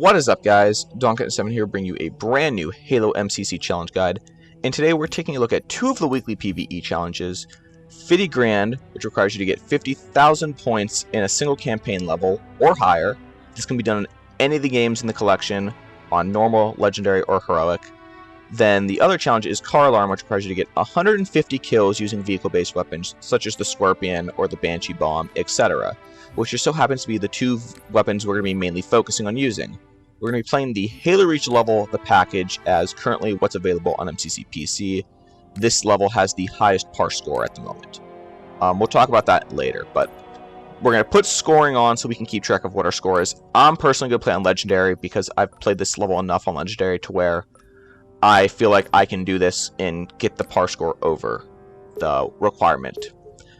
What is up, guys? Donkey7 here, bringing you a brand new Halo MCC challenge guide. And today we're taking a look at two of the weekly PvE challenges. 50 Grand, which requires you to get 50,000 points in a single campaign level or higher. This can be done in any of the games in the collection on normal, legendary, or heroic. Then the other challenge is Car Alarm, which requires you to get 150 kills using vehicle-based weapons, such as the Scorpion or the Banshee Bomb, etc., which just so happens to be the two weapons we're going to be mainly focusing on using. We're going to be playing the Halo Reach level, the package, as currently what's available on MCC PC. This level has the highest par score at the moment. We'll talk about that later, but we're going to put scoring on so we can keep track of what our score is. I'm personally going to play on Legendary because I've played this level enough on Legendary to where I feel like I can do this and get the par score over the requirement.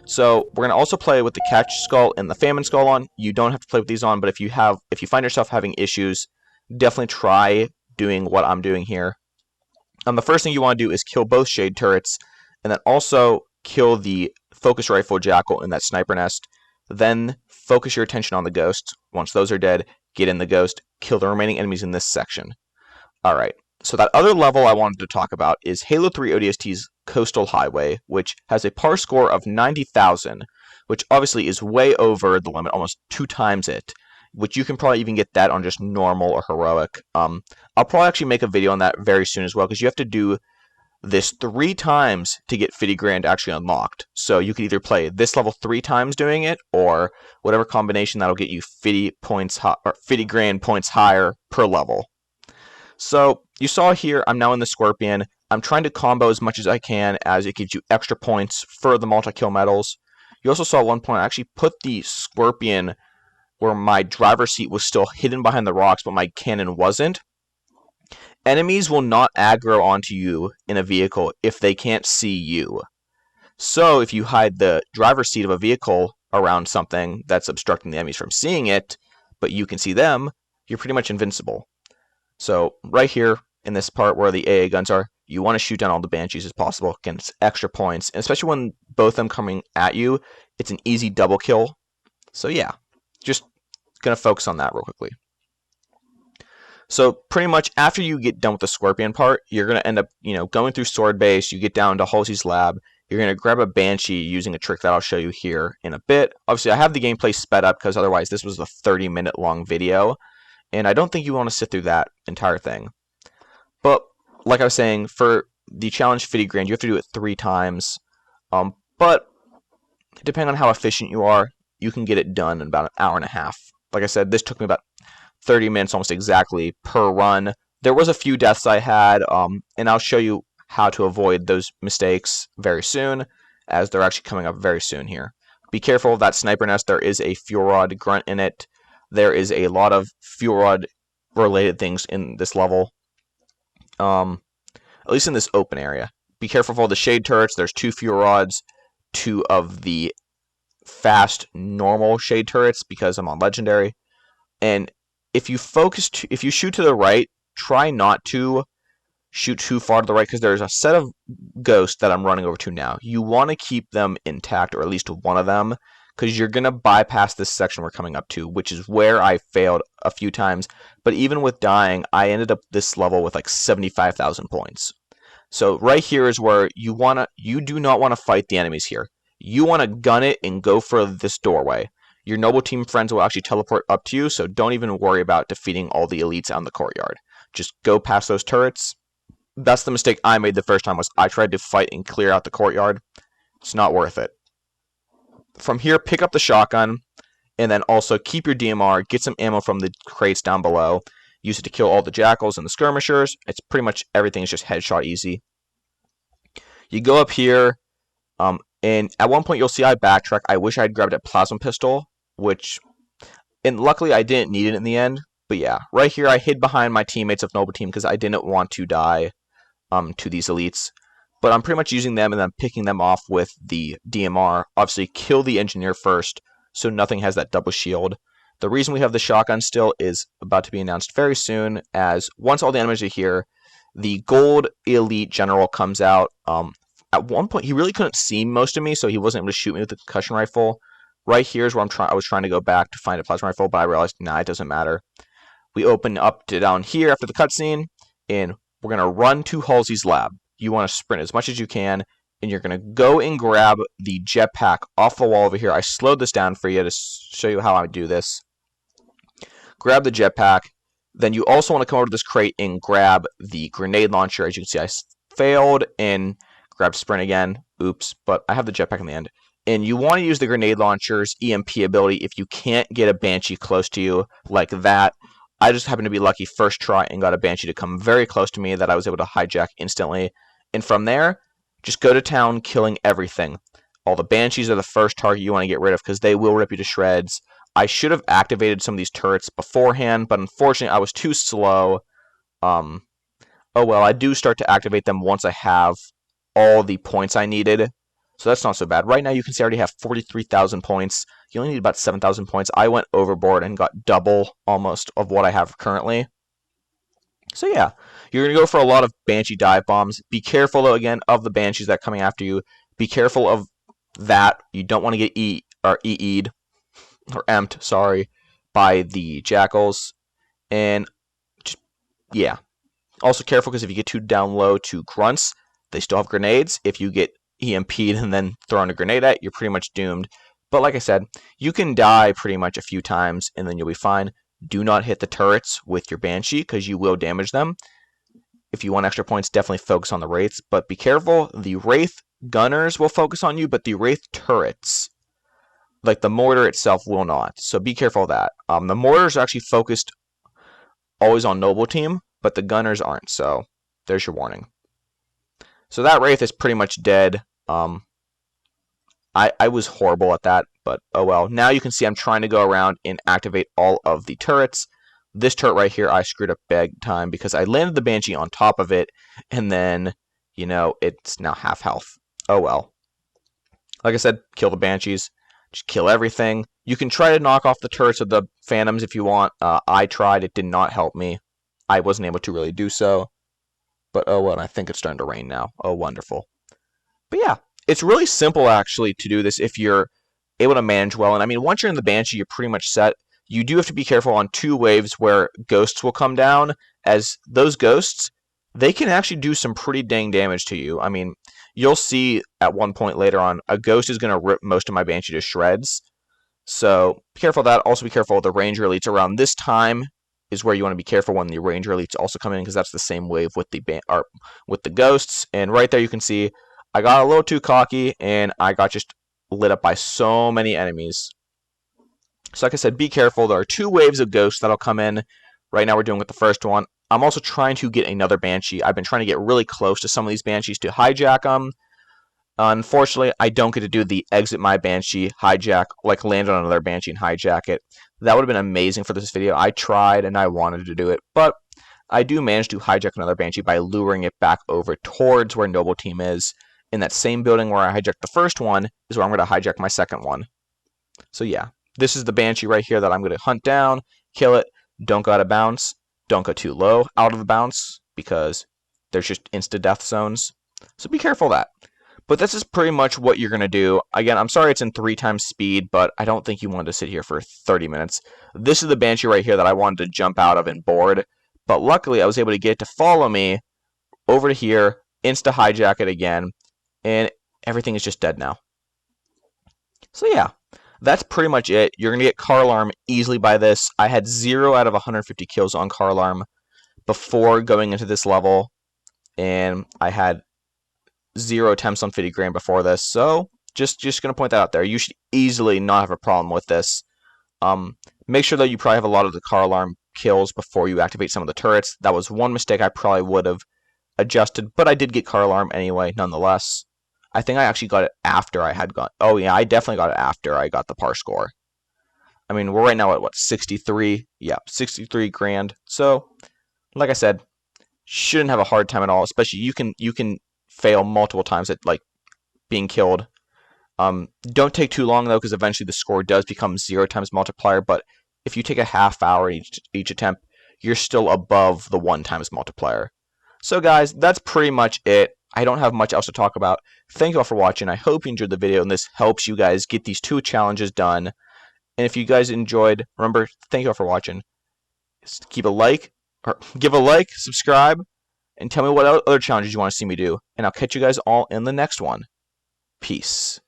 So we're going to also play with the Catch Skull and the Famine Skull on. You don't have to play with these on, but if you find yourself having issues, definitely try doing what I'm doing here. The first thing you want to do is kill both Shade Turrets, and then also kill the Focus Rifle Jackal in that Sniper Nest. Then focus your attention on the Ghost. Once those are dead, get in the Ghost, kill the remaining enemies in this section. Alright. So that other level I wanted to talk about is Halo 3 ODST's Coastal Highway, which has a par score of 90,000, which obviously is way over the limit, almost 2 times it, which you can probably even get that on just normal or heroic. I'll probably actually make a video on that very soon as well, because you have to do this 3 times to get 50 grand actually unlocked. So you can either play this level 3 times doing it, or whatever combination that'll get you 50 grand points higher per level. So you saw here, I'm now in the Scorpion. I'm trying to combo as much as I can as it gives you extra points for the multi-kill medals. You also saw at one point I actually put the Scorpion where my driver's seat was still hidden behind the rocks, but my cannon wasn't. Enemies will not aggro onto you in a vehicle if they can't see you. So if you hide the driver's seat of a vehicle around something that's obstructing the enemies from seeing it, but you can see them, you're pretty much invincible. So right here in this part where the AA guns are, you want to shoot down all the Banshees as possible, against extra points, and especially when both of them coming at you, it's an easy double kill. So yeah, just gonna focus on that real quickly. So pretty much after you get done with the Scorpion part, you're gonna end up, going through Sword Base. You get down to Halsey's lab. You're gonna grab a Banshee using a trick that I'll show you here in a bit. Obviously, I have the gameplay sped up because otherwise this was a 30-minute long video. And I don't think you want to sit through that entire thing. But, like I was saying, for the challenge 50 grand, you have to do it 3 times. But, depending on how efficient you are, you can get it done in about an hour and a half. Like I said, this took me about 30 minutes almost exactly per run. There was a few deaths I had, and I'll show you how to avoid those mistakes very soon, as they're actually coming up very soon here. Be careful of that Sniper Nest. There is a Fuel Rod Grunt in it. There is a lot of Fuel Rod related things in this level. At least in this open area. Be careful of all the Shade Turrets. There's 2 Fuel Rods, 2 of the fast normal Shade Turrets because I'm on Legendary. And if you shoot to the right, try not to shoot too far to the right because there's a set of ghosts that I'm running over to now. You want to keep them intact, or at least one of them, because you're going to bypass this section we're coming up to, which is where I failed a few times. But even with dying, I ended up this level with like 75,000 points. So right here is where you do not want to fight the enemies here. You want to gun it and go for this doorway. Your noble team friends will actually teleport up to you, so don't even worry about defeating all the elites out in the courtyard. Just go past those turrets. That's the mistake I made the first time, was I tried to fight and clear out the courtyard. It's not worth it. From here, pick up the shotgun, and then also keep your DMR, get some ammo from the crates down below, use it to kill all the jackals and the skirmishers. It's pretty much everything is just headshot easy. You go up here, and at one point you'll see I backtrack. I wish I had grabbed a plasma pistol, and luckily I didn't need it in the end. But yeah, right here I hid behind my teammates of Noble Team because I didn't want to die to these elites. But I'm pretty much using them and then picking them off with the DMR. Obviously, kill the engineer first, so nothing has that double shield. The reason we have the shotgun still is about to be announced very soon, as once all the enemies are here, the gold elite general comes out. At one point, he really couldn't see most of me, so he wasn't able to shoot me with the concussion rifle. Right here is where I was trying to go back to find a plasma rifle, but I realized, nah, it doesn't matter. we open up to down here after the cutscene, and we're going to run to Halsey's lab. You want to sprint as much as you can, and you're going to go and grab the jetpack off the wall over here. I slowed this down for you to show you how I do this. Grab the jetpack. Then you also want to come over to this crate and grab the grenade launcher. As you can see, I failed and grabbed sprint again. Oops, but I have the jetpack in the end. And you want to use the grenade launcher's EMP ability if you can't get a Banshee close to you like that. I just happened to be lucky first try and got a Banshee to come very close to me that I was able to hijack instantly. And from there, just go to town killing everything. All the Banshees are the first target you want to get rid of because they will rip you to shreds. I should have activated some of these turrets beforehand, but unfortunately I was too slow. Oh well, I do start to activate them once I have all the points I needed. So that's not so bad. Right now you can see I already have 43,000 points. You only need about 7,000 points. I went overboard and got double almost of what I have currently. So yeah, you're going to go for a lot of Banshee dive bombs. Be careful though again of the Banshees that are coming after you. Be careful of that. You don't want to get EE'd or emp'd, sorry, by the jackals. And just, yeah. Also careful because if you get too down low to grunts, they still have grenades. If you get EMP'd and then thrown a grenade at, you're pretty much doomed. But like I said, you can die pretty much a few times and then you'll be fine. Do not hit the turrets with your Banshee because you will damage them. If you want extra points, definitely focus on the Wraiths. But be careful, the Wraith gunners will focus on you, but the Wraith turrets, like the mortar itself, will not. So be careful of that. The mortars are actually focused always on Noble Team, but the gunners aren't. So there's your warning. So that Wraith is pretty much dead. I was horrible at that, but oh well. Now you can see I'm trying to go around and activate all of the turrets. This turret right here, I screwed up big time because I landed the Banshee on top of it, and then, you know, it's now half health. Oh well. Like I said, kill the Banshees. Just kill everything. You can try to knock off the turrets of the Phantoms if you want. I tried. It did not help me. I wasn't able to really do so. But oh well, and I think it's starting to rain now. Oh, wonderful. But yeah, it's really simple actually to do this if you're able to manage well. And I mean, once you're in the Banshee, you're pretty much set. You do have to be careful on 2 waves where ghosts will come down, as those ghosts, they can actually do some pretty dang damage to you. I mean, you'll see at one point later on, a ghost is going to rip most of my Banshee to shreds. So be careful of that. Also be careful of the Ranger Elites around this time is where you want to be careful when the Ranger Elites also come in, because that's the same wave with the ghosts. And right there you can see I got a little too cocky and I got just lit up by so many enemies. So like I said, be careful. There are 2 waves of ghosts that'll come in. Right now we're doing with the first one. I'm also trying to get another Banshee. I've been trying to get really close to some of these Banshees to hijack them. Unfortunately, I don't get to do the exit my Banshee, hijack, like land on another Banshee and hijack it. That would have been amazing for this video. I tried and I wanted to do it, but I do manage to hijack another Banshee by luring it back over towards where Noble Team is. In that same building where I hijacked the first one is where I'm going to hijack my second one. So yeah, this is the Banshee right here that I'm going to hunt down, kill it. Don't go out of bounds. Don't go too low out of the bounce because there's just insta-death zones. So be careful of that. But this is pretty much what you're going to do. Again, I'm sorry it's in 3 times speed, but I don't think you wanted to sit here for 30 minutes. This is the Banshee right here that I wanted to jump out of and board. But luckily, I was able to get it to follow me over to here, insta-hijack it again, and everything is just dead now. So yeah, that's pretty much it. You're going to get car alarm easily by this. I had 0 out of 150 kills on car alarm before going into this level, and I had 0 attempts on Filigrane before this. So just going to point that out there. You should easily not have a problem with this. Make sure that you probably have a lot of the car alarm kills before you activate some of the turrets. That was one mistake I probably would have adjusted, but I did get car alarm anyway, nonetheless. I think I actually got it after I had got... Oh, yeah, I definitely got it after I got the par score. I mean, we're right now at, what, 63? Yeah, 63 grand. So, like I said, shouldn't have a hard time at all, especially you can fail multiple times at, like, being killed. Don't take too long, though, because eventually the score does become 0 times multiplier, but if you take a half hour each attempt, you're still above the 1 times multiplier. So, guys, that's pretty much it. I don't have much else to talk about. Thank you all for watching. I hope you enjoyed the video, and this helps you guys get these 2 challenges done. And if you guys enjoyed, remember, thank you all for watching. keep a like, or give a like, subscribe, and tell me what other challenges you want to see me do. And I'll catch you guys all in the next one. Peace.